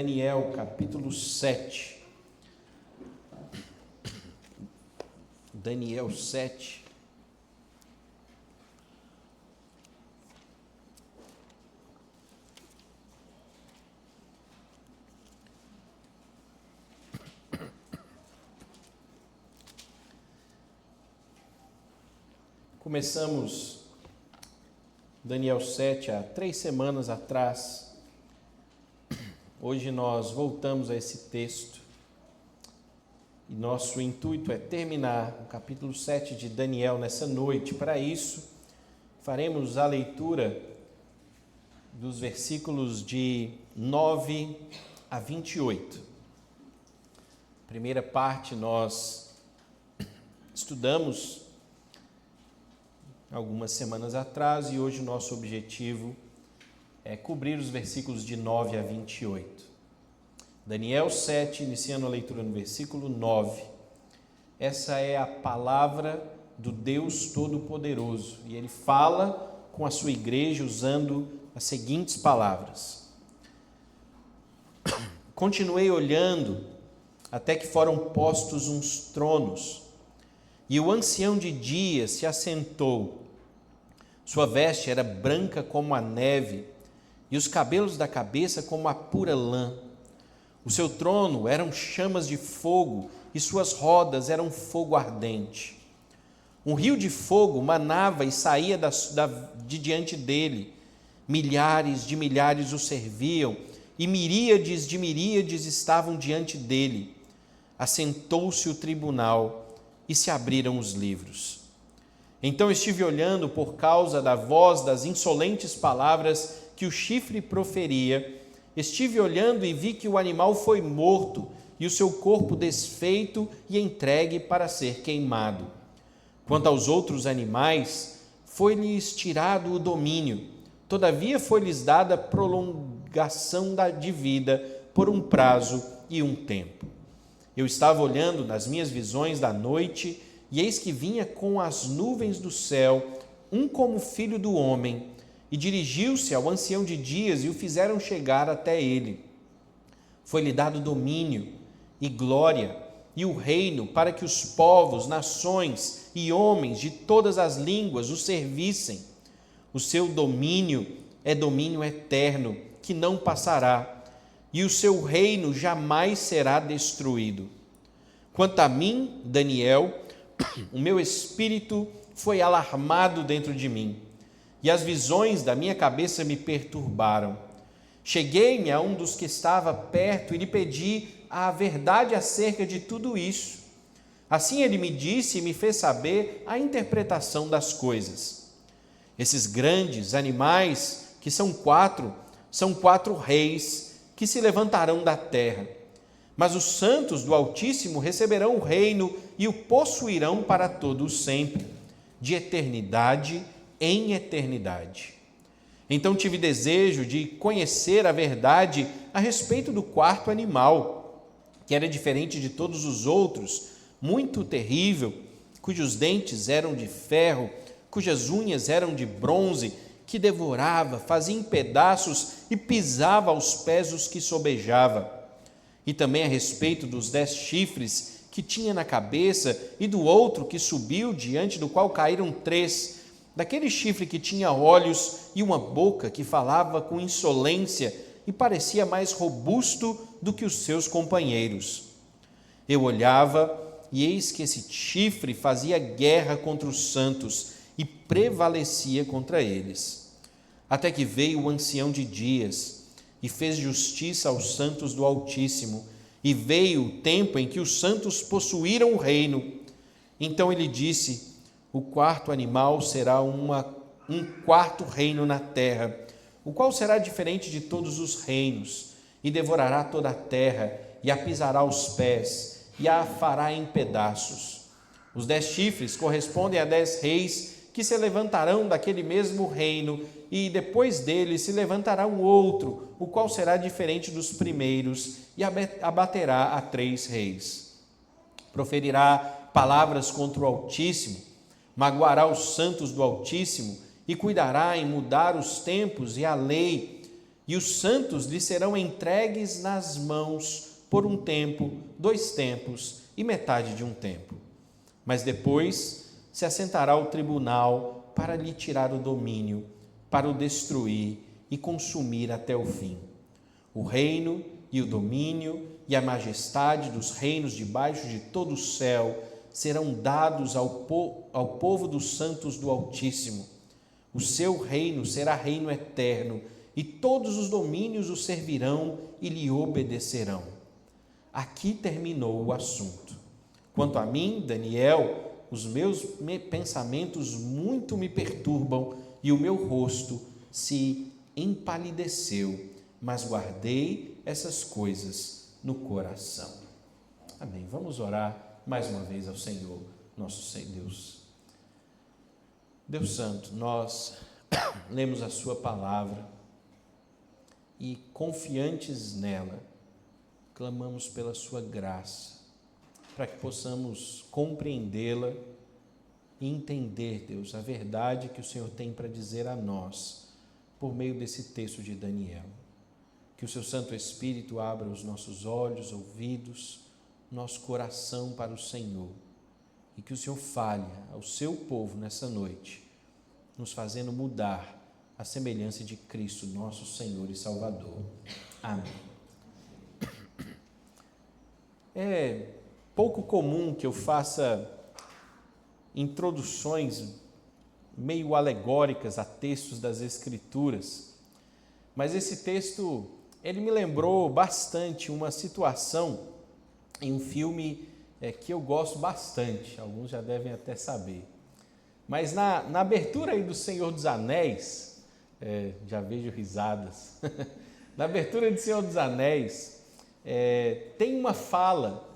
Daniel, capítulo 7. Daniel 7. Começamos Daniel 7 há 3 semanas atrás. Hoje nós voltamos a esse texto e nosso intuito é terminar o capítulo 7 de Daniel nessa noite. Para isso, faremos a leitura dos versículos de 9 a 28. Primeira parte nós estudamos algumas semanas atrás e hoje o nosso objetivo é cobrir os versículos de 9 a 28. Daniel 7, iniciando a leitura no versículo 9. Essa é a palavra do Deus Todo-Poderoso e ele fala com a sua igreja usando as seguintes palavras. Continuei olhando até que foram postos uns tronos e o ancião de dias se assentou. Sua veste era branca como a neve e os cabelos da cabeça como a pura lã. O seu trono eram chamas de fogo e suas rodas eram fogo ardente. Um rio de fogo manava e saía de diante dele. Milhares de milhares o serviam e miríades de miríades estavam diante dele. Assentou-se o tribunal e se abriram os livros. Então estive olhando por causa da voz das insolentes palavras que o chifre proferia. Estive olhando e vi que o animal foi morto e o seu corpo desfeito e entregue para ser queimado. Quanto aos outros animais, foi-lhes tirado o domínio. Todavia foi-lhes dada prolongação de vida por um prazo e um tempo. Eu estava olhando nas minhas visões da noite e eis que vinha com as nuvens do céu um como filho do homem, e dirigiu-se ao ancião de dias e o fizeram chegar até ele. Foi-lhe dado domínio e glória e o reino para que os povos, nações e homens de todas as línguas o servissem. O seu domínio é domínio eterno, que não passará, e o seu reino jamais será destruído. Quanto a mim, Daniel, o meu espírito foi alarmado dentro de mim, e as visões da minha cabeça me perturbaram. Cheguei-me a um dos que estava perto e lhe pedi a verdade acerca de tudo isso. Assim ele me disse e me fez saber a interpretação das coisas. Esses grandes animais, que são quatro reis que se levantarão da terra. Mas os santos do Altíssimo receberão o reino e o possuirão para todo o sempre, de eternidade em eternidade. Então tive desejo de conhecer a verdade a respeito do quarto animal, que era diferente de todos os outros, muito terrível, cujos dentes eram de ferro, cujas unhas eram de bronze, que devorava, fazia em pedaços e pisava aos pés os que sobejava. E também a respeito dos 10 chifres que tinha na cabeça e do outro que subiu, diante do qual caíram 3, daquele chifre que tinha olhos e uma boca que falava com insolência e parecia mais robusto do que os seus companheiros. Eu olhava e eis que esse chifre fazia guerra contra os santos e prevalecia contra eles. Até que veio o ancião de dias e fez justiça aos santos do Altíssimo, e veio o tempo em que os santos possuíram o reino. Então ele disse: o quarto animal será um quarto reino na terra, o qual será diferente de todos os reinos, e devorará toda a terra, e a pisará aos pés, e a fará em pedaços. Os 10 chifres correspondem a 10 reis que se levantarão daquele mesmo reino, e depois dele se levantará um outro, o qual será diferente dos primeiros, e abaterá a 3 reis. Proferirá palavras contra o Altíssimo, magoará os santos do Altíssimo, e cuidará em mudar os tempos e a lei, e os santos lhe serão entregues nas mãos por um tempo, 2 tempos e metade de um tempo. Mas depois se assentará o tribunal para lhe tirar o domínio, para o destruir e consumir até o fim. O reino e o domínio e a majestade dos reinos debaixo de todo o céu serão dados ao povo dos santos do Altíssimo. O seu reino será reino eterno, e todos os domínios o servirão e lhe obedecerão. Aqui terminou o assunto. Quanto a mim, Daniel, os meus pensamentos muito me perturbam e o meu rosto se empalideceu, mas guardei essas coisas no coração. Amém. Vamos orar mais uma vez ao Senhor, nosso Deus. Deus Santo, nós lemos a sua palavra e, confiantes nela, clamamos pela sua graça, para que possamos compreendê-la e entender, Deus, a verdade que o Senhor tem para dizer a nós, por meio desse texto de Daniel. Que o seu Santo Espírito abra os nossos olhos, ouvidos, nosso coração para o Senhor, e que o Senhor fale ao seu povo nessa noite, nos fazendo mudar a semelhança de Cristo, nosso Senhor e Salvador. Amém. É pouco comum que eu faça introduções meio alegóricas a textos das Escrituras, mas esse texto, ele me lembrou bastante uma situação em um filme que eu gosto bastante, alguns já devem até saber. Mas na abertura aí do Senhor dos Anéis, já vejo risadas, na abertura do Senhor dos Anéis, tem uma fala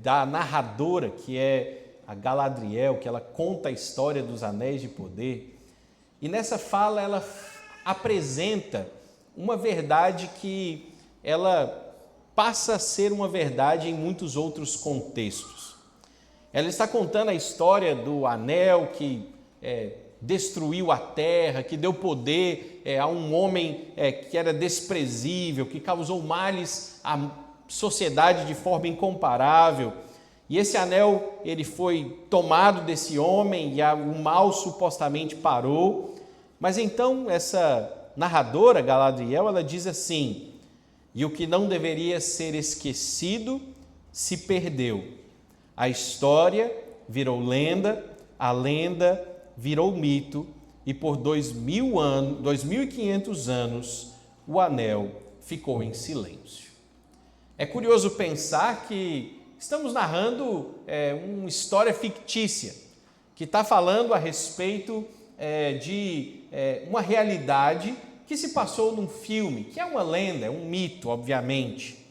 da narradora, que é a Galadriel, que ela conta a história dos Anéis de Poder, e nessa fala ela apresenta uma verdade que ela passa a ser uma verdade em muitos outros contextos. Ela está contando a história do anel que destruiu a terra, que deu poder a um homem que era desprezível, que causou males à sociedade de forma incomparável. E esse anel, ele foi tomado desse homem e o mal supostamente parou. Mas então essa narradora, Galadriel, ela diz assim: e o que não deveria ser esquecido se perdeu. A história virou lenda, a lenda virou mito, e por 2.500 anos o anel ficou em silêncio. É curioso pensar que estamos narrando uma história fictícia, que está falando a respeito de uma realidade que se passou num filme, que é uma lenda, é um mito, obviamente.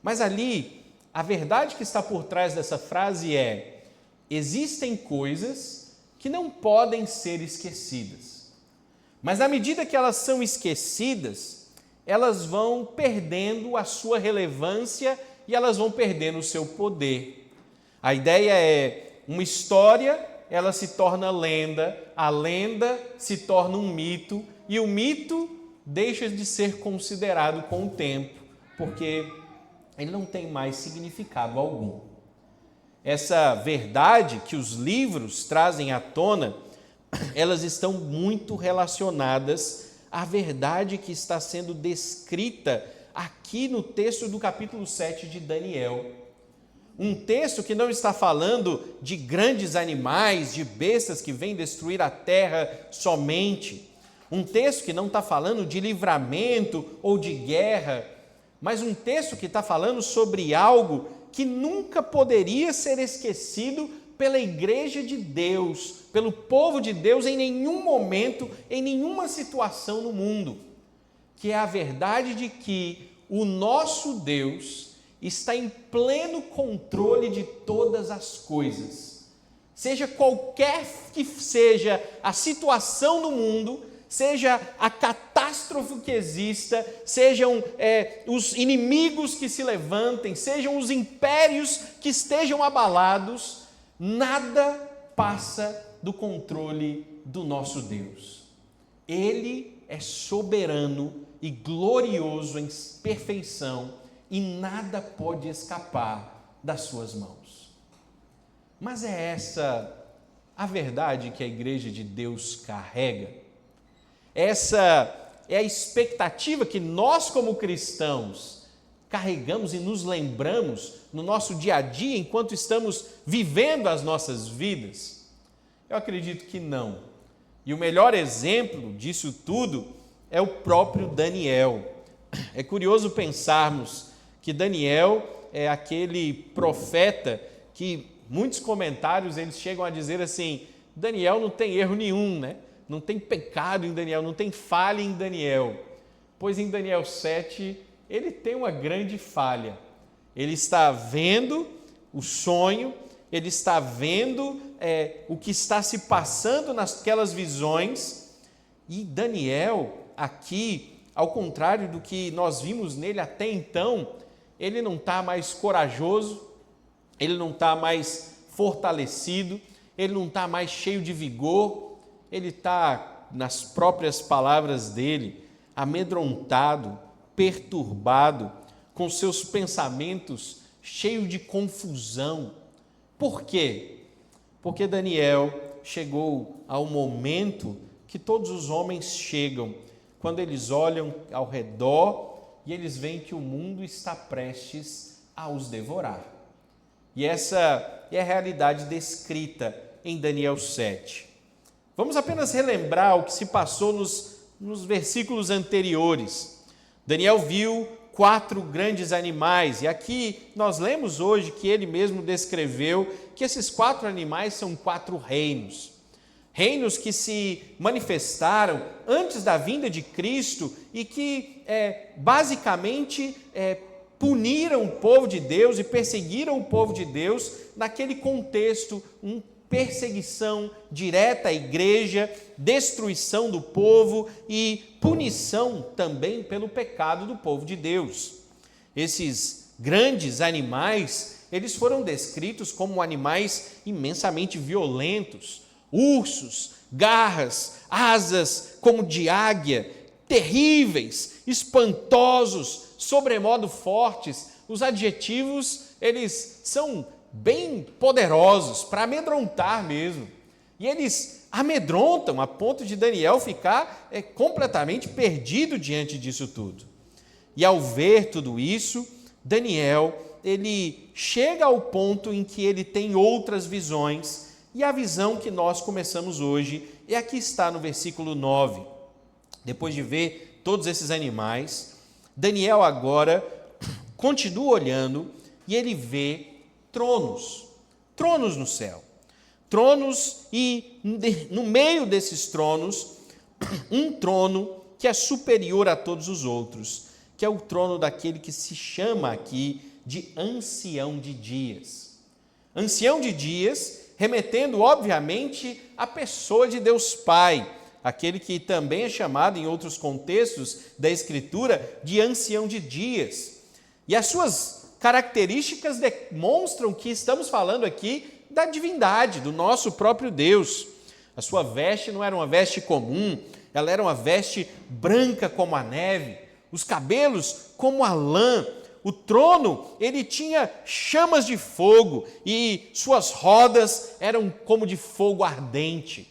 Mas ali, a verdade que está por trás dessa frase é: existem coisas que não podem ser esquecidas. Mas à medida que elas são esquecidas, elas vão perdendo a sua relevância e elas vão perdendo o seu poder. A ideia é uma história, ela se torna lenda, a lenda se torna um mito, e o mito deixa de ser considerado com o tempo, porque ele não tem mais significado algum. Essa verdade que os livros trazem à tona, elas estão muito relacionadas à verdade que está sendo descrita aqui no texto do capítulo 7 de Daniel. Um texto que não está falando de grandes animais, de bestas que vêm destruir a terra somente. Um texto que não está falando de livramento ou de guerra, mas um texto que está falando sobre algo que nunca poderia ser esquecido pela igreja de Deus, pelo povo de Deus em nenhum momento, em nenhuma situação no mundo, que é a verdade de que o nosso Deus está em pleno controle de todas as coisas. Seja qualquer que seja a situação no mundo, seja a catástrofe que exista, sejam os inimigos que se levantem, sejam os impérios que estejam abalados, nada passa do controle do nosso Deus. Ele é soberano e glorioso em perfeição, e nada pode escapar das suas mãos. Mas é essa a verdade que a igreja de Deus carrega? Essa é a expectativa que nós, como cristãos, carregamos e nos lembramos no nosso dia a dia, enquanto estamos vivendo as nossas vidas? Eu acredito que não. E o melhor exemplo disso tudo é o próprio Daniel. É curioso pensarmos que Daniel é aquele profeta que muitos comentários eles chegam a dizer assim: Daniel não tem erro nenhum, né? Não tem pecado em Daniel, não tem falha em Daniel. Pois em Daniel 7 ele tem uma grande falha. Ele está vendo o sonho, ele está vendo o que está se passando naquelas visões, e Daniel aqui, ao contrário do que nós vimos nele até então, ele não está mais corajoso, ele não está mais fortalecido, ele não está mais cheio de vigor, ele está, nas próprias palavras dele, amedrontado, perturbado, com seus pensamentos cheios de confusão. Por quê? Porque Daniel chegou ao momento que todos os homens chegam, quando eles olham ao redor e eles veem que o mundo está prestes a os devorar. E essa é a realidade descrita em Daniel 7. Vamos apenas relembrar o que se passou nos versículos anteriores. Daniel viu 4 grandes animais, e aqui nós lemos hoje que ele mesmo descreveu que esses 4 animais são 4 reinos. Reinos que se manifestaram antes da vinda de Cristo e que basicamente puniram o povo de Deus e perseguiram o povo de Deus naquele contexto, perseguição direta à igreja, destruição do povo e punição também pelo pecado do povo de Deus. Esses grandes animais, eles foram descritos como animais imensamente violentos, ursos, garras, asas como de águia, terríveis, espantosos, sobremodo fortes. Os adjetivos, eles são bem poderosos para amedrontar mesmo. E eles amedrontam a ponto de Daniel ficar completamente perdido diante disso tudo. E ao ver tudo isso, Daniel, ele chega ao ponto em que ele tem outras visões, e a visão que nós começamos hoje é a que está no versículo 9. Depois de ver todos esses animais, Daniel agora continua olhando e ele vê tronos no céu. Tronos, e no meio desses tronos, um trono que é superior a todos os outros, que é o trono daquele que se chama aqui de Ancião de Dias. Ancião de Dias, remetendo, obviamente, à pessoa de Deus Pai, aquele que também é chamado em outros contextos da Escritura de Ancião de Dias. E as suas características demonstram que estamos falando aqui da divindade, do nosso próprio Deus. A sua veste não era uma veste comum, ela era uma veste branca como a neve, os cabelos como a lã. O trono, ele tinha chamas de fogo e suas rodas eram como de fogo ardente.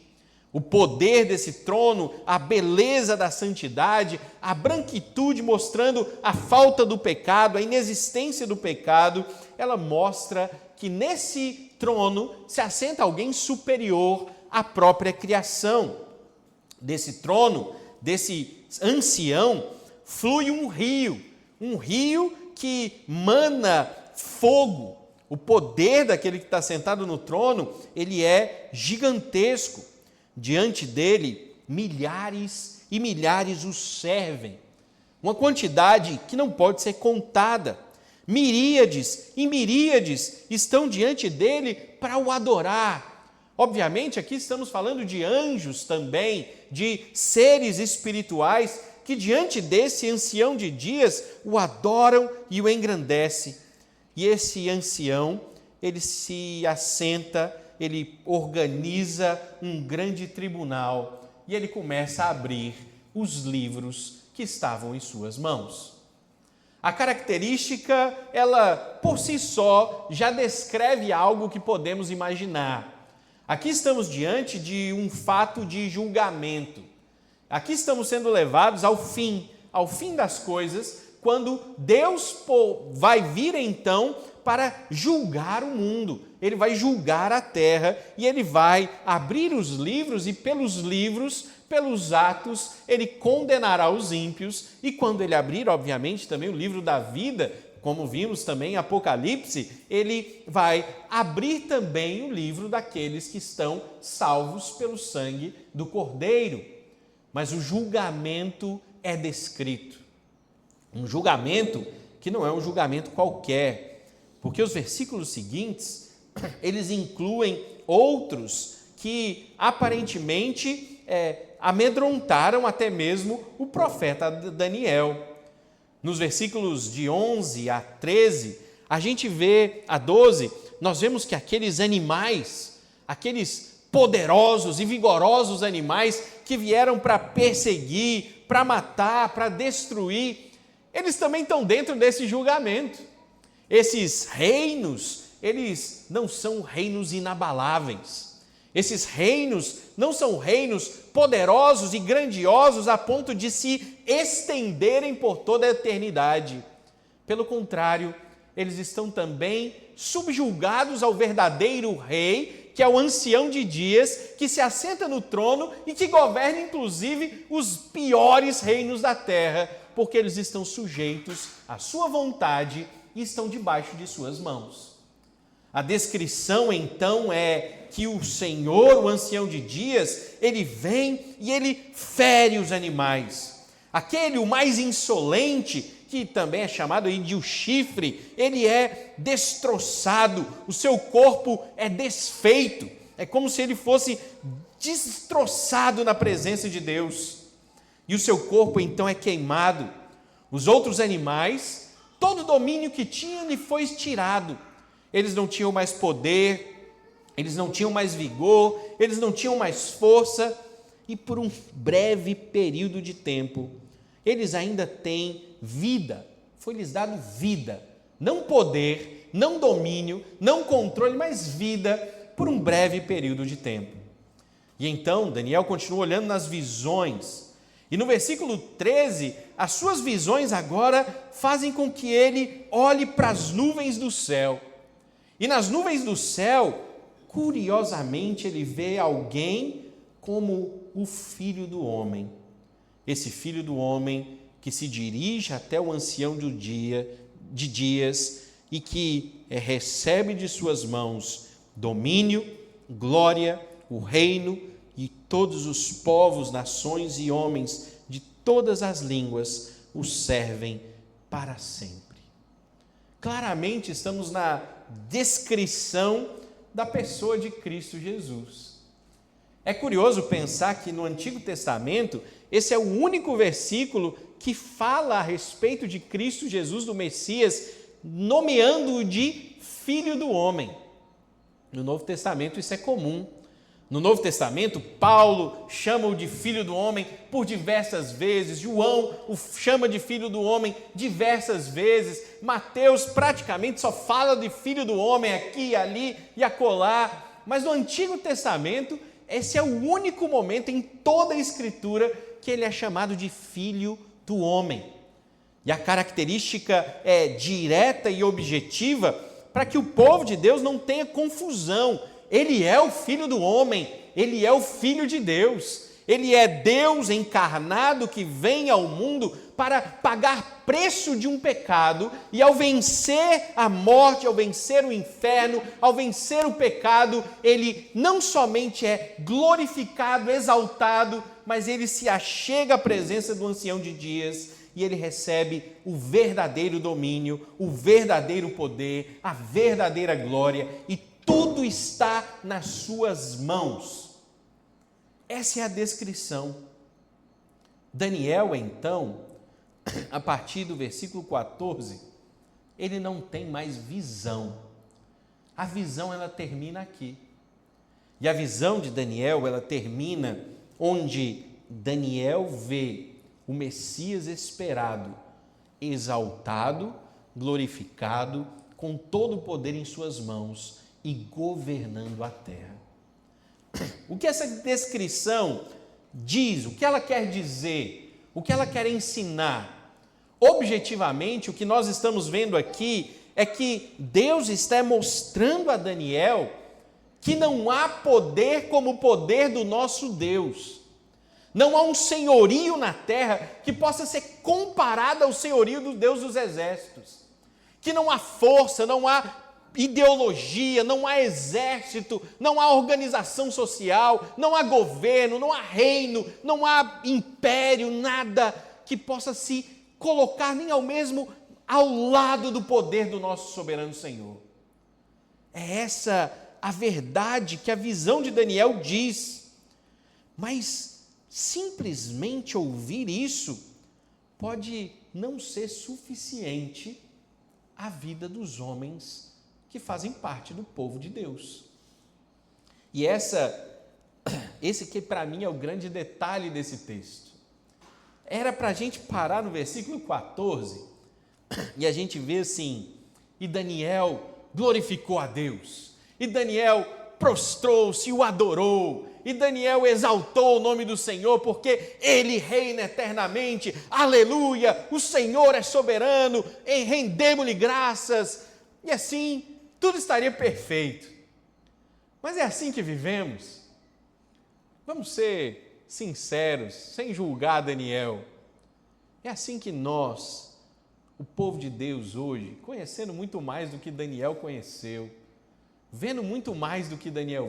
O poder desse trono, a beleza da santidade, a branquitude mostrando a falta do pecado, a inexistência do pecado, ela mostra que nesse trono se assenta alguém superior à própria criação. Desse trono, desse ancião, flui um rio que mana fogo. O poder daquele que está sentado no trono, ele é gigantesco. Diante dele, milhares e milhares o servem. Uma quantidade que não pode ser contada. Miríades e miríades estão diante dele para o adorar. Obviamente, aqui estamos falando de anjos também, de seres espirituais que diante desse ancião de dias o adoram e o engrandecem. E esse ancião, ele se assenta, ele organiza um grande tribunal e ele começa a abrir os livros que estavam em suas mãos. A característica, ela por si só já descreve algo que podemos imaginar. Aqui estamos diante de um fato de julgamento. Aqui estamos sendo levados ao fim das coisas, quando Deus vai vir então para julgar o mundo. Ele vai julgar a terra e ele vai abrir os livros e pelos livros, pelos atos, ele condenará os ímpios e quando ele abrir, obviamente, também o livro da vida, como vimos também em Apocalipse, ele vai abrir também o livro daqueles que estão salvos pelo sangue do Cordeiro. Mas o julgamento é descrito. Um julgamento que não é um julgamento qualquer, porque os versículos seguintes, eles incluem outros que aparentemente amedrontaram até mesmo o profeta Daniel. Nos versículos de 11 a 13, a gente vê a 12, nós vemos que aqueles animais, aqueles poderosos e vigorosos animais que vieram para perseguir, para matar, para destruir, eles também estão dentro desse julgamento. Esses reinos, eles não são reinos inabaláveis. Esses reinos não são reinos poderosos e grandiosos a ponto de se estenderem por toda a eternidade. Pelo contrário, eles estão também subjugados ao verdadeiro rei, que é o ancião de dias, que se assenta no trono e que governa inclusive os piores reinos da terra, porque eles estão sujeitos à sua vontade e estão debaixo de suas mãos. A descrição, então, é que o Senhor, o ancião de dias, ele vem e ele fere os animais. Aquele, o mais insolente, que também é chamado aí de o chifre, ele é destroçado, o seu corpo é desfeito, é como se ele fosse destroçado na presença de Deus. E o seu corpo, então, é queimado. Os outros animais, todo o domínio que tinham lhe foi tirado. Eles não tinham mais poder, eles não tinham mais vigor, eles não tinham mais força, e por um breve período de tempo, eles ainda têm vida, foi-lhes dado vida, não poder, não domínio, não controle, mas vida por um breve período de tempo. E então, Daniel continua olhando nas visões, e no versículo 13, as suas visões agora fazem com que ele olhe para as nuvens do céu. E nas nuvens do céu, curiosamente, ele vê alguém como o Filho do Homem. Esse Filho do Homem que se dirige até o ancião de dias e que recebe de suas mãos domínio, glória, o reino e todos os povos, nações e homens de todas as línguas o servem para sempre. Claramente estamos na descrição da pessoa de Cristo Jesus. É curioso pensar que no Antigo Testamento, esse é o único versículo que fala a respeito de Cristo Jesus, do Messias, nomeando-o de Filho do Homem. No Novo Testamento isso é comum. No Novo Testamento, Paulo chama-o de Filho do Homem por diversas vezes, João o chama de Filho do Homem diversas vezes, Mateus praticamente só fala de Filho do Homem aqui, ali e acolá, mas no Antigo Testamento, esse é o único momento em toda a Escritura que ele é chamado de Filho do Homem. E a característica é direta e objetiva para que o povo de Deus não tenha confusão. Ele é o Filho do Homem, ele é o Filho de Deus, ele é Deus encarnado que vem ao mundo para pagar preço de um pecado e ao vencer a morte, ao vencer o inferno, ao vencer o pecado, ele não somente é glorificado, exaltado, mas ele se achega à presença do ancião de dias e ele recebe o verdadeiro domínio, o verdadeiro poder, a verdadeira glória e tudo está nas suas mãos. Essa é a descrição. Daniel, então, a partir do versículo 14, ele não tem mais visão. A visão, ela termina aqui. E a visão de Daniel, ela termina onde Daniel vê o Messias esperado, exaltado, glorificado, com todo o poder em suas mãos e governando a terra. O que essa descrição diz, o que ela quer dizer, o que ela quer ensinar? Objetivamente, o que nós estamos vendo aqui é que Deus está mostrando a Daniel que não há poder como o poder do nosso Deus. Não há um senhorio na terra que possa ser comparado ao senhorio do Deus dos exércitos. Que não há força, não há ideologia, não há exército, não há organização social, não há governo, não há reino, não há império, nada que possa se colocar nem ao lado do poder do nosso soberano Senhor. É essa a verdade que a visão de Daniel diz. Mas simplesmente ouvir isso pode não ser suficiente à vida dos homens que fazem parte do povo de Deus. E esse que para mim é o grande detalhe desse texto. Era para a gente parar no versículo 14 e a gente vê assim: e Daniel glorificou a Deus, e Daniel prostrou-se e o adorou, e Daniel exaltou o nome do Senhor, porque Ele reina eternamente, aleluia, o Senhor é soberano, rendemos-lhe graças, e assim tudo estaria perfeito. Mas é assim que vivemos? Vamos ser sinceros, sem julgar Daniel. É assim que nós, o povo de Deus hoje, conhecendo muito mais do que Daniel conheceu, vendo muito mais do que Daniel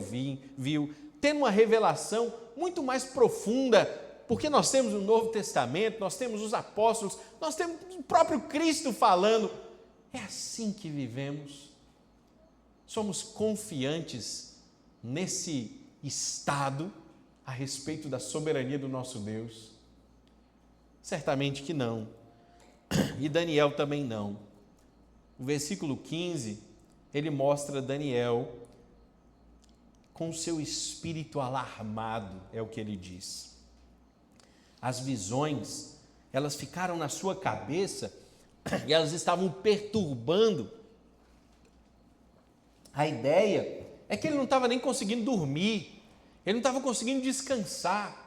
viu, tendo uma revelação muito mais profunda, porque nós temos o Novo Testamento, nós temos os apóstolos, nós temos o próprio Cristo falando. É assim que vivemos. Somos confiantes nesse estado a respeito da soberania do nosso Deus? Certamente que não. E Daniel também não. O versículo 15, ele mostra Daniel com seu espírito alarmado, é o que ele diz. As visões, elas ficaram na sua cabeça e elas estavam perturbando. A ideia é que ele não estava nem conseguindo dormir, ele não estava conseguindo descansar.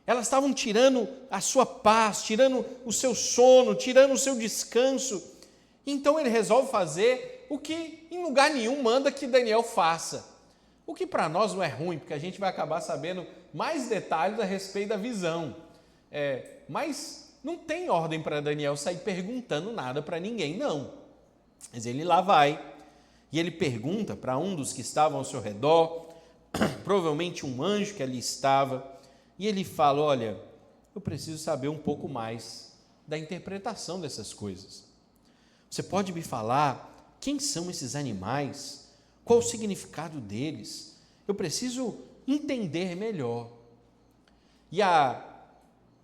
Elas estavam tirando a sua paz, tirando o seu sono, tirando o seu descanso. Então ele resolve fazer o que em lugar nenhum manda que Daniel faça. O que para nós não é ruim, porque a gente vai acabar sabendo mais detalhes a respeito da visão. Mas não tem ordem para Daniel sair perguntando nada para ninguém, não. Mas ele lá vai, e ele pergunta para um dos que estavam ao seu redor, provavelmente um anjo que ali estava, e ele fala: olha, eu preciso saber um pouco mais da interpretação dessas coisas. Você pode me falar quem são esses animais? Qual o significado deles? Eu preciso entender melhor. E a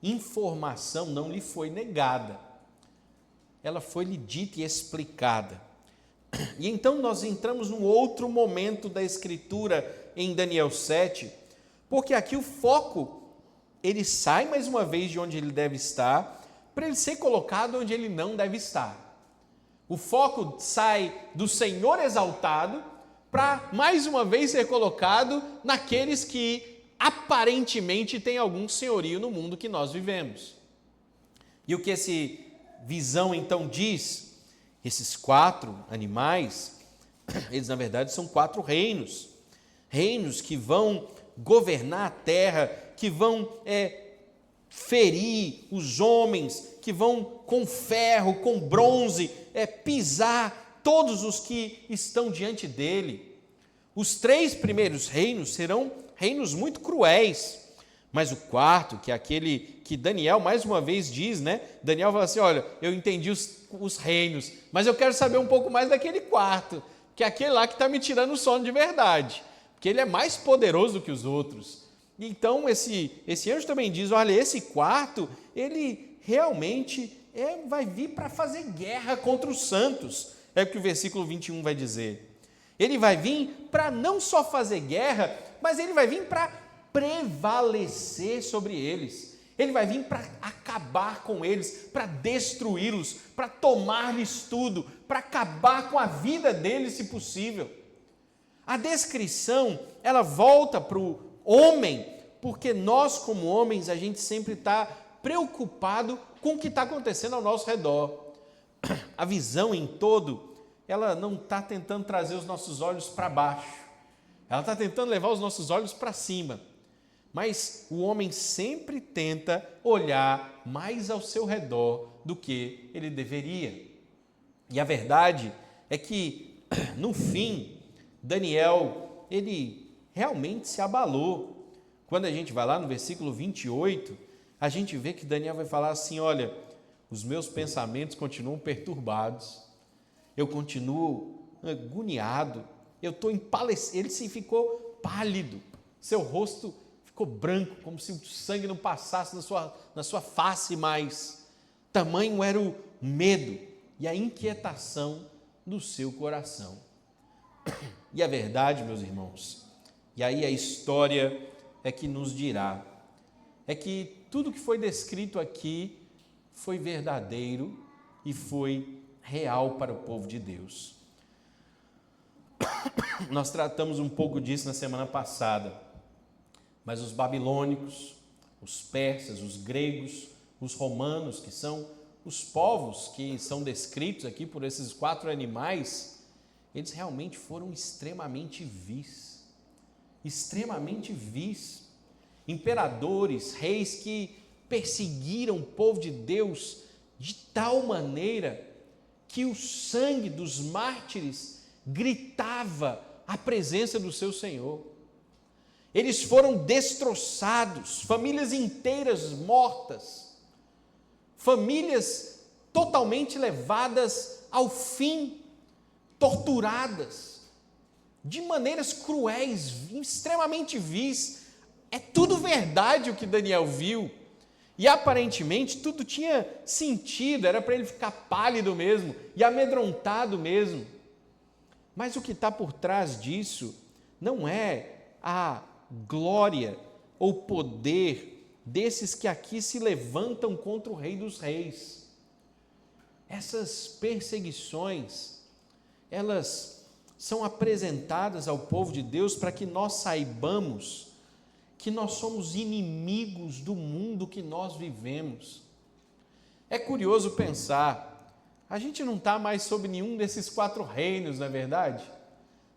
informação não lhe foi negada. Ela foi-lhe dita e explicada. E então nós entramos num outro momento da Escritura em Daniel 7, porque aqui o foco, ele sai mais uma vez de onde ele deve estar, para ele ser colocado onde ele não deve estar. O foco sai do Senhor exaltado, para mais uma vez ser colocado naqueles que aparentemente têm algum senhorio no mundo que nós vivemos. E o que essa visão então diz? Esses 4 animais, eles na verdade são 4 reinos, reinos que vão governar a terra, que vão ferir os homens, que vão com ferro, com bronze, pisar todos os que estão diante dele. Os 3 primeiros reinos serão reinos muito cruéis, mas o 4, que é aquele que Daniel mais uma vez diz, né? Daniel fala assim: olha, eu entendi os reinos, mas eu quero saber um pouco mais daquele 4, que é aquele lá que está me tirando o sono de verdade, porque ele é mais poderoso do que os outros. Então esse anjo também diz: olha, esse 4, ele realmente vai vir para fazer guerra contra os santos. É o que o versículo 21 vai dizer. Ele vai vir para não só fazer guerra, mas ele vai vir para prevalecer sobre eles. Ele vai vir para acabar com eles, para destruí-los, para tomar-lhes tudo, para acabar com a vida deles, se possível. A descrição, ela volta para o homem, porque nós, como homens, a gente sempre está preocupado com o que está acontecendo ao nosso redor. A visão em todo, ela não está tentando trazer os nossos olhos para baixo, ela está tentando levar os nossos olhos para cima. Mas o homem sempre tenta olhar mais ao seu redor do que ele deveria. E a verdade é que, no fim, Daniel, ele realmente se abalou. Quando a gente vai lá no versículo 28, a gente vê que Daniel vai falar assim: olha, os meus pensamentos continuam perturbados, eu continuo agoniado, eu estou empalecido. Ele se ficou pálido, seu rosto ficou branco, como se o sangue não passasse na sua face mais. Tamanho era o medo e a inquietação do seu coração. E a verdade, meus irmãos, e aí a história é que nos dirá, é que tudo que foi descrito aqui foi verdadeiro e foi real para o povo de Deus. Nós tratamos um pouco disso na semana passada, mas os babilônicos, os persas, os gregos, os romanos, que são os povos que são descritos aqui por esses 4 animais, eles realmente foram extremamente vis. Extremamente vis. Imperadores, reis que perseguiram o povo de Deus de tal maneira que o sangue dos mártires gritava a presença do seu Senhor. Eles foram destroçados, famílias inteiras mortas, famílias totalmente levadas ao fim, torturadas, de maneiras cruéis, extremamente vis. É tudo verdade o que Daniel viu, e aparentemente tudo tinha sentido, era para ele ficar pálido mesmo, e amedrontado mesmo. Mas o que está por trás disso não é a glória ou poder desses que aqui se levantam contra o Rei dos Reis. Essas perseguições, elas são apresentadas ao povo de Deus para que nós saibamos que nós somos inimigos do mundo que nós vivemos. É curioso pensar, a gente não está mais sob nenhum desses 4 reinos, não é verdade?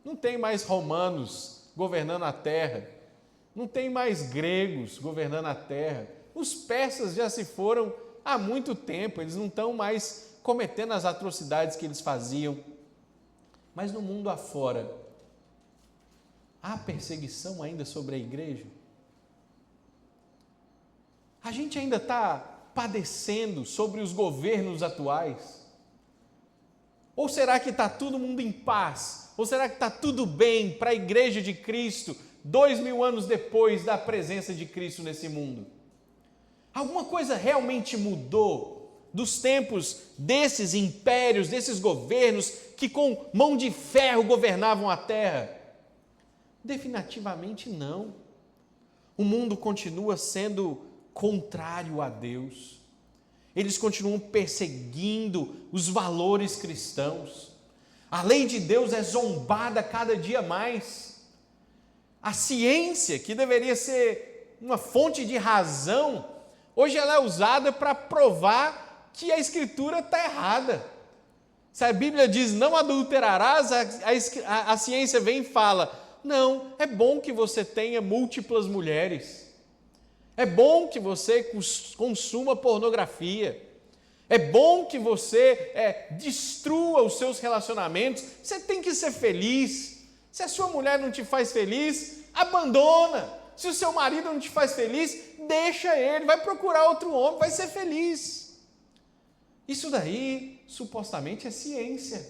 Não tem mais romanos governando a terra, não tem mais gregos governando a terra, os persas já se foram há muito tempo, eles não estão mais cometendo as atrocidades que eles faziam. Mas no mundo afora, há perseguição ainda sobre a igreja? A gente ainda está padecendo sobre os governos atuais? Ou será que está todo mundo em paz? Ou será que está tudo bem para a igreja de Cristo 2000 anos depois da presença de Cristo nesse mundo? Alguma coisa realmente mudou dos tempos desses impérios, desses governos que com mão de ferro governavam a terra? Definitivamente não. O mundo continua sendo contrário a Deus. Eles continuam perseguindo os valores cristãos. A lei de Deus é zombada cada dia mais. A ciência, que deveria ser uma fonte de razão, hoje ela é usada para provar que a Escritura está errada. Se a Bíblia diz não adulterarás, a ciência vem e fala, não, é bom que você tenha múltiplas mulheres. É bom que você consuma pornografia. É bom que você destrua os seus relacionamentos. Você tem que ser feliz. Se a sua mulher não te faz feliz, abandona. Se o seu marido não te faz feliz, deixa ele. Vai procurar outro homem, vai ser feliz. Isso daí, supostamente, é ciência.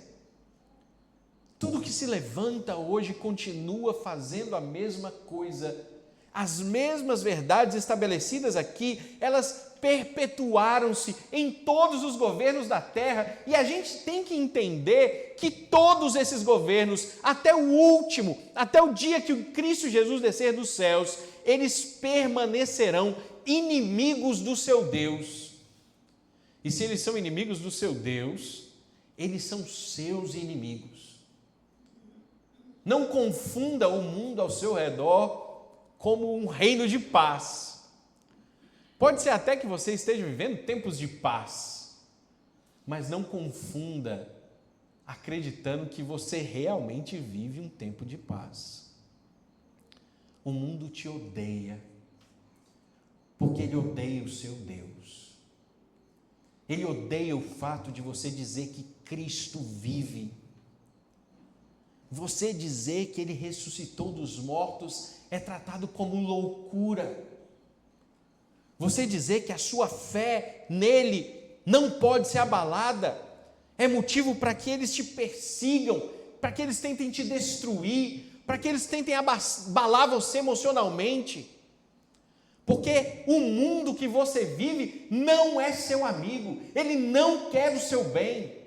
Tudo que se levanta hoje continua fazendo a mesma coisa. As mesmas verdades estabelecidas aqui, elas perpetuaram-se em todos os governos da terra, e a gente tem que entender que todos esses governos, até o último, até o dia que o Cristo Jesus descer dos céus, eles permanecerão inimigos do seu Deus. E se eles são inimigos do seu Deus, eles são seus inimigos. Não confunda o mundo ao seu redor como um reino de paz. Pode ser até que você esteja vivendo tempos de paz, mas não confunda acreditando que você realmente vive um tempo de paz. O mundo te odeia, porque ele odeia o seu Deus. Ele odeia o fato de você dizer que Cristo vive. Você dizer que Ele ressuscitou dos mortos é tratado como loucura. Você dizer que a sua fé nele não pode ser abalada é motivo para que eles te persigam, para que eles tentem te destruir, para que eles tentem abalar você emocionalmente. Porque o mundo que você vive não é seu amigo, ele não quer o seu bem.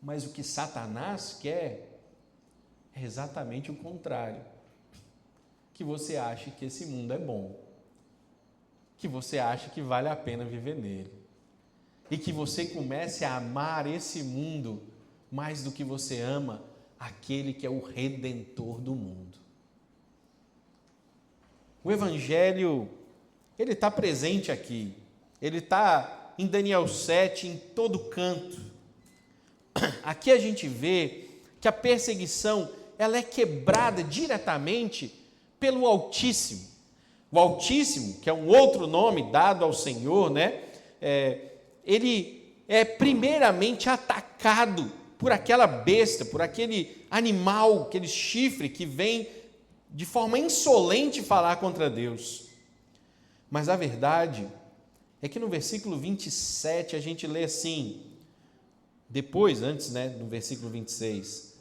Mas o que Satanás quer é exatamente o contrário. Que você ache que esse mundo é bom, que você ache que vale a pena viver nele, e que você comece a amar esse mundo mais do que você ama aquele que é o Redentor do mundo. O Evangelho, ele está presente aqui, ele está em Daniel 7, em todo canto. Aqui a gente vê que a perseguição, ela é quebrada diretamente pelo Altíssimo. O Altíssimo, que é um outro nome dado ao Senhor, né? Ele é primeiramente atacado por aquela besta, por aquele animal, aquele chifre que vem de forma insolente falar contra Deus. Mas a verdade é que no versículo 27 a gente lê assim, depois, antes, né, no versículo 26,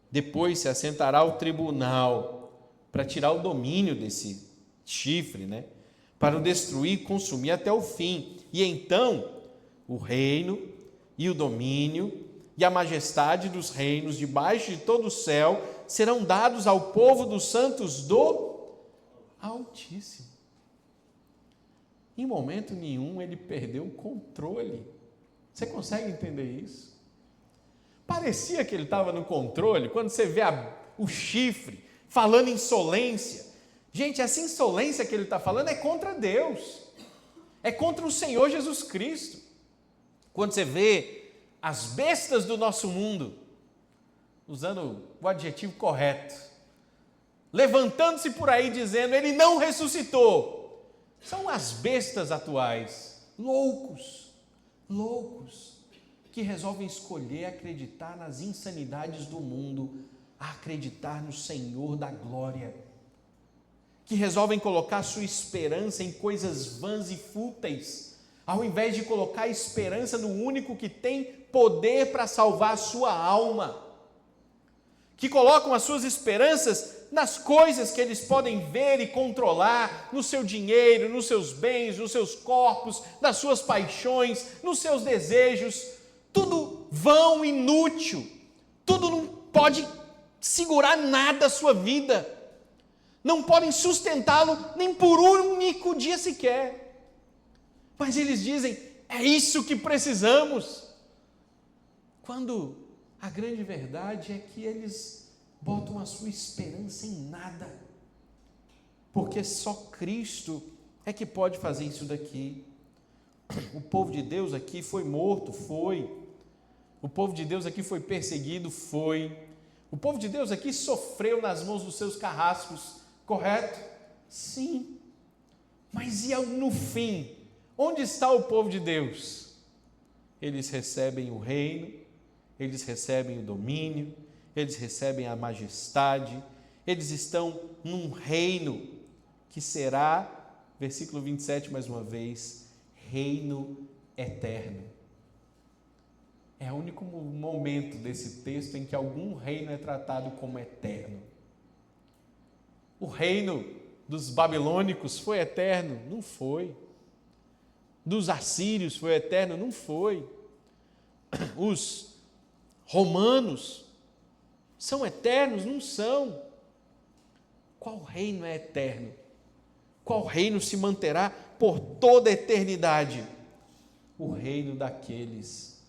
depois se assentará o tribunal para tirar o domínio desse chifre, né, para o destruir e consumir até o fim. E então o reino e o domínio e a majestade dos reinos debaixo de todo o céu serão dados ao povo dos santos do Altíssimo. Em momento nenhum ele perdeu o controle. Você consegue entender isso? Parecia que ele estava no controle quando você vê o chifre falando insolência. Gente, essa insolência que ele está falando é contra Deus, é contra o Senhor Jesus Cristo. Quando você vê as bestas do nosso mundo, usando o adjetivo correto, levantando-se por aí dizendo, ele não ressuscitou, são as bestas atuais, loucos, que resolvem escolher acreditar nas insanidades do mundo, a acreditar no Senhor da glória, que resolvem colocar sua esperança em coisas vãs e fúteis, ao invés de colocar a esperança no único que tem poder para salvar a sua alma, que colocam as suas esperanças nas coisas que eles podem ver e controlar, no seu dinheiro, nos seus bens, nos seus corpos, nas suas paixões, nos seus desejos, tudo vão, inútil, tudo não pode segurar nada da sua vida, não podem sustentá-lo nem por um único dia sequer. Mas eles dizem, é isso que precisamos. Quando a grande verdade é que eles botam a sua esperança em nada, porque só Cristo é que pode fazer isso daqui. O povo de Deus aqui foi morto, foi. O povo de Deus aqui foi perseguido, foi. O povo de Deus aqui sofreu nas mãos dos seus carrascos, correto? Sim. Mas e no fim? Onde está o povo de Deus? Eles recebem o reino, eles recebem o domínio, eles recebem a majestade, eles estão num reino que será, versículo 27 mais uma vez, reino eterno. É o único momento desse texto em que algum reino é tratado como eterno. O reino dos babilônicos foi eterno? Não foi. Dos assírios foi eterno? Não foi. Os romanos são eternos? Não são. Qual reino é eterno? Qual reino se manterá por toda a eternidade? O reino daqueles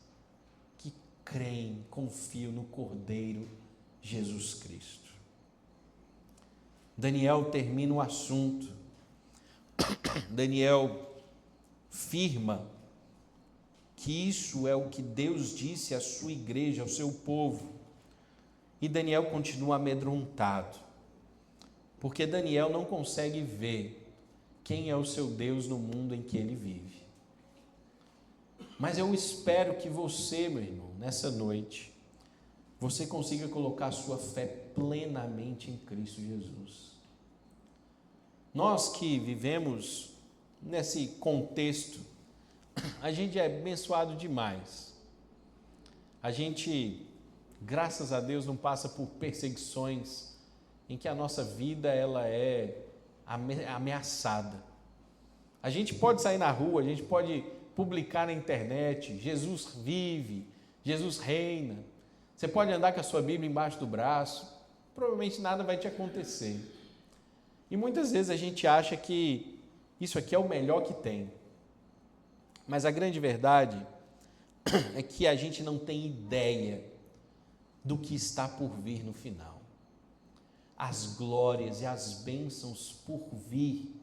que creem, confiam no Cordeiro Jesus Cristo. Daniel termina o assunto. Daniel firma que isso é o que Deus disse à sua igreja, ao seu povo. E Daniel continua amedrontado, porque Daniel não consegue ver quem é o seu Deus no mundo em que ele vive. Mas eu espero que você, meu irmão, nessa noite, você consiga colocar a sua fé plenamente em Cristo Jesus. Nós que vivemos nesse contexto, a gente é abençoado demais. A gente, graças a Deus, não passa por perseguições em que a nossa vida ela é ameaçada. A gente pode sair na rua, a gente pode publicar na internet, Jesus vive, Jesus reina. Você pode andar com a sua Bíblia embaixo do braço, provavelmente nada vai te acontecer. E muitas vezes a gente acha que isso aqui é o melhor que tem. Mas a grande verdade é que a gente não tem ideia do que está por vir no final. As glórias e as bênçãos por vir,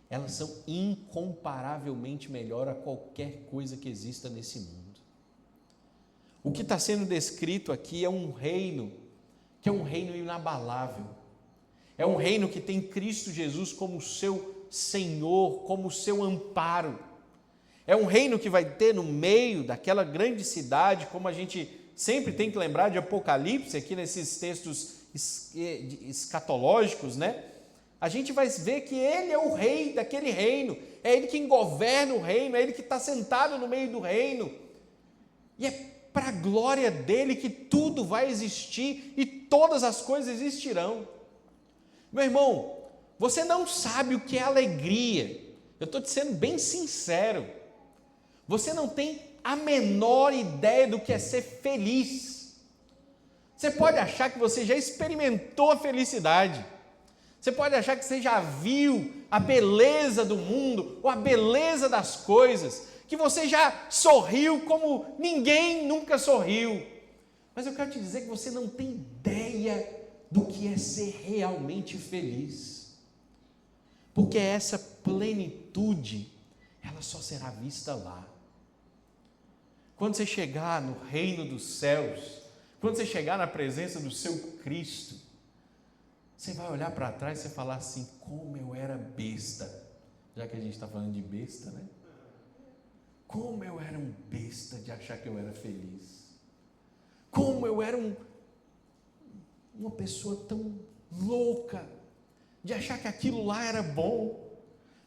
elas são incomparavelmente melhor a qualquer coisa que exista nesse mundo. O que está sendo descrito aqui é um reino, que é um reino inabalável. É um reino que tem Cristo Jesus como seu Senhor, como seu amparo. É um reino que vai ter no meio daquela grande cidade, como a gente sempre tem que lembrar de Apocalipse, aqui nesses textos escatológicos, né? A gente vai ver que ele é o rei daquele reino, é ele quem governa o reino, é ele que está sentado no meio do reino, e é para a glória dele que tudo vai existir e todas as coisas existirão. Meu irmão, você não sabe o que é alegria, eu estou te sendo bem sincero, você não tem a menor ideia do que é ser feliz. Você pode achar que você já experimentou a felicidade, você pode achar que você já viu a beleza do mundo, ou a beleza das coisas, que você já sorriu como ninguém nunca sorriu, mas eu quero te dizer que você não tem ideia do que é ser realmente feliz, porque essa plenitude, ela só será vista lá. Quando você chegar no reino dos céus, quando você chegar na presença do seu Cristo, você vai olhar para trás e você falar assim, como eu era besta, já que a gente está falando de besta, né? Como eu era um besta de achar que eu era feliz, como eu era uma pessoa tão louca, de achar que aquilo lá era bom,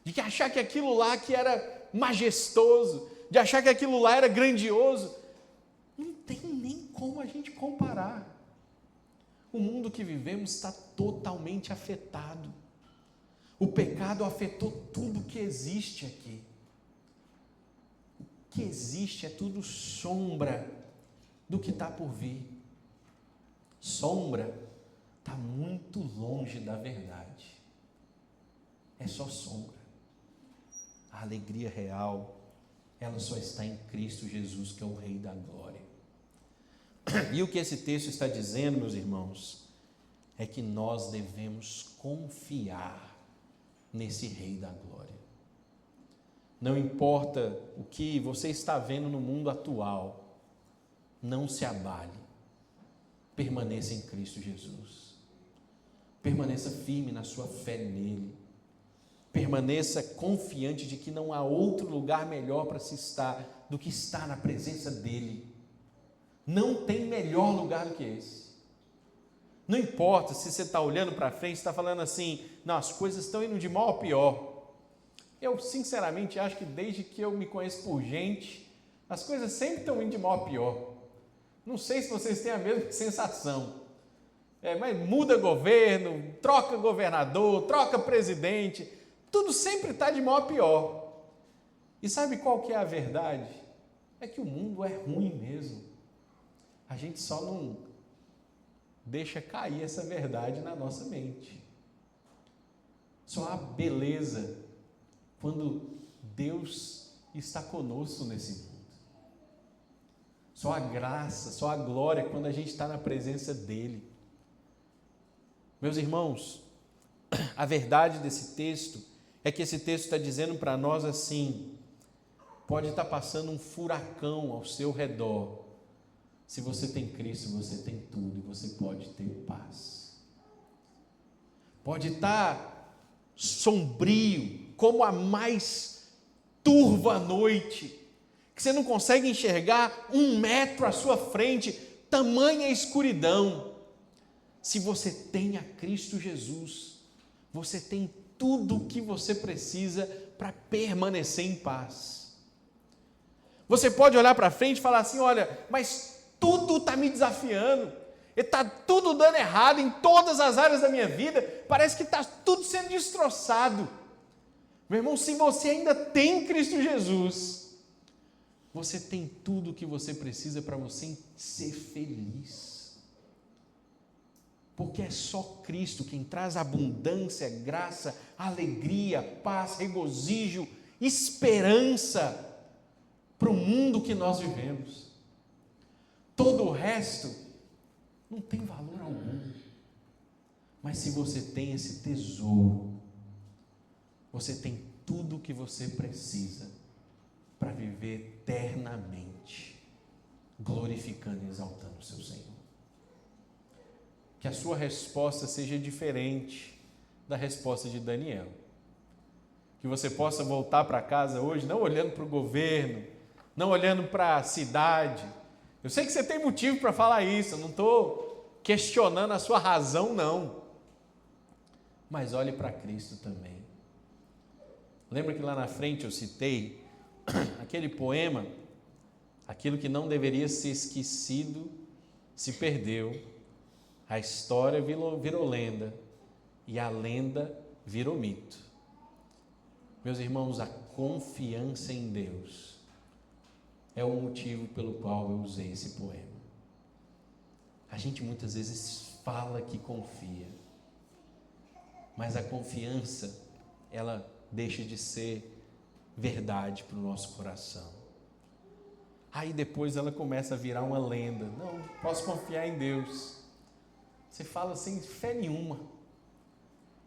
de achar que aquilo lá que era majestoso, de achar que aquilo lá era grandioso. Não tem nem como a gente comparar. O mundo que vivemos está totalmente afetado. O pecado afetou tudo que existe aqui. O que existe é tudo sombra do que está por vir. Sombra está muito longe da verdade. É só sombra. A alegria real, ela só está em Cristo Jesus, que é o Rei da glória. E o que esse texto está dizendo, meus irmãos, é que nós devemos confiar nesse Rei da glória. Não importa o que você está vendo no mundo atual, não se abale, permaneça em Cristo Jesus, permaneça firme na sua fé nele, permaneça confiante de que não há outro lugar melhor para se estar do que estar na presença dele. Não tem melhor lugar do que esse. Não importa se você está olhando para frente, está falando assim, não, as coisas estão indo de mal a pior. Eu sinceramente acho que desde que eu me conheço por gente, as coisas sempre estão indo de mal a pior. Não sei se vocês têm a mesma sensação. Mas muda governo, troca governador, troca presidente, tudo sempre está de mal a pior. E sabe qual que é a verdade? É que o mundo é ruim mesmo. A gente só não deixa cair essa verdade na nossa mente. Só há beleza quando Deus está conosco nesse mundo. Só há graça, só há glória quando a gente está na presença dEle. Meus irmãos, a verdade desse texto é que esse texto está dizendo para nós assim: pode estar passando um furacão ao seu redor, se você tem Cristo, você tem tudo e você pode ter paz. Pode estar sombrio, como a mais turva noite, que você não consegue enxergar 1 metro à sua frente, tamanha escuridão. Se você tem a Cristo Jesus, você tem tudo o que você precisa para permanecer em paz. Você pode olhar para frente e falar assim: olha, mas tudo está me desafiando, está tudo dando errado em todas as áreas da minha vida, parece que está tudo sendo destroçado. Meu irmão, se você ainda tem Cristo Jesus, você tem tudo o que você precisa para você ser feliz. Porque é só Cristo quem traz abundância, graça, alegria, paz, regozijo, esperança para o mundo que nós vivemos. Todo o resto não tem valor algum. Mas se você tem esse tesouro, você tem tudo o que você precisa para viver eternamente, glorificando e exaltando o seu Senhor. Que a sua resposta seja diferente da resposta de Daniel. Que você possa voltar para casa hoje não olhando para o governo, não olhando para a cidade. Eu sei que você tem motivo para falar isso, eu não estou questionando a sua razão, não. Mas olhe para Cristo também. Lembra que lá na frente eu citei aquele poema, aquilo que não deveria ser esquecido se perdeu, a história virou lenda e a lenda virou mito. Meus irmãos, a confiança em Deus é o motivo pelo qual eu usei esse poema. A gente muitas vezes fala que confia, mas a confiança, ela deixa de ser verdade para o nosso coração. Aí depois ela começa a virar uma lenda. Não, posso confiar em Deus. Você fala sem fé nenhuma.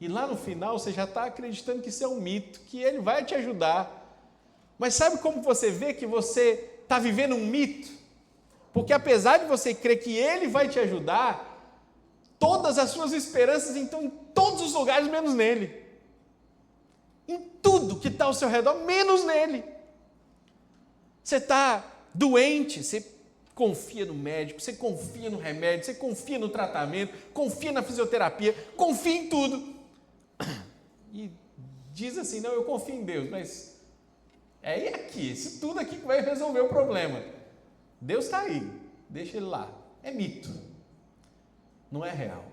E lá no final você já está acreditando que isso é um mito, que Ele vai te ajudar. Mas sabe como você vê que você está vivendo um mito? Porque apesar de você crer que Ele vai te ajudar, todas as suas esperanças estão em todos os lugares menos nele. Em tudo que está ao seu redor, menos nele. Você está doente, você confia no médico, você confia no remédio, você confia no tratamento, confia na fisioterapia, confia em tudo. E diz assim: não, eu confio em Deus, mas é aqui, esse tudo aqui que vai resolver o problema. Deus está aí, deixa Ele lá. É mito, não é real.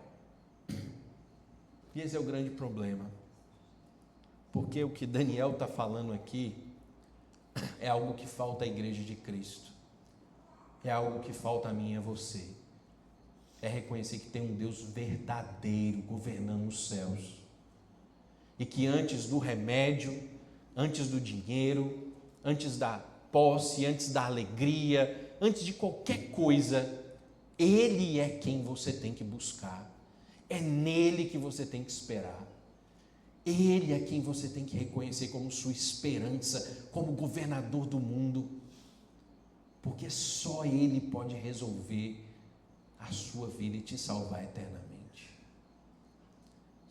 E esse é o grande problema. Porque o que Daniel está falando aqui é algo que falta à igreja de Cristo. É algo que falta a mim e a você. É reconhecer que tem um Deus verdadeiro governando os céus. E que antes do remédio, antes do dinheiro, antes da posse, antes da alegria, antes de qualquer coisa, Ele é quem você tem que buscar. É nele que você tem que esperar. Ele é quem você tem que reconhecer como sua esperança, como governador do mundo, porque só Ele pode resolver a sua vida e te salvar eternamente.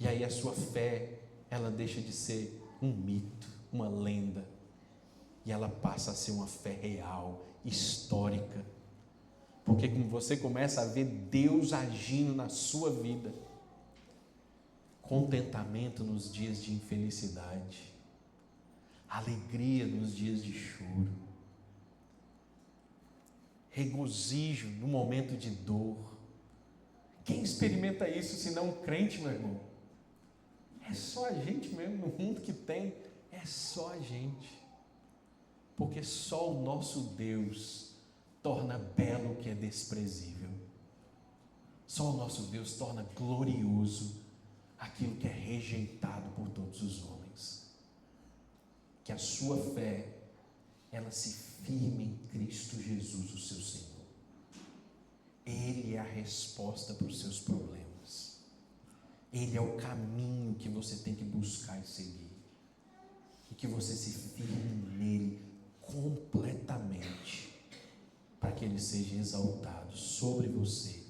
E aí a sua fé, ela deixa de ser um mito, uma lenda, e ela passa a ser uma fé real, histórica, porque como você começa a ver Deus agindo na sua vida, contentamento nos dias de infelicidade, alegria nos dias de choro, regozijo no momento de dor. Quem experimenta isso se não um crente, meu irmão? É só a gente mesmo no mundo que tem, é só a gente. Porque só o nosso Deus torna belo o que é desprezível. Só o nosso Deus torna glorioso aquilo que é rejeitado por todos os homens. Que a sua fé, ela se firme em Cristo Jesus, o seu Senhor. Ele é a resposta para os seus problemas. Ele é o caminho que você tem que buscar e seguir. E que você se firme nele completamente, para que ele seja exaltado sobre você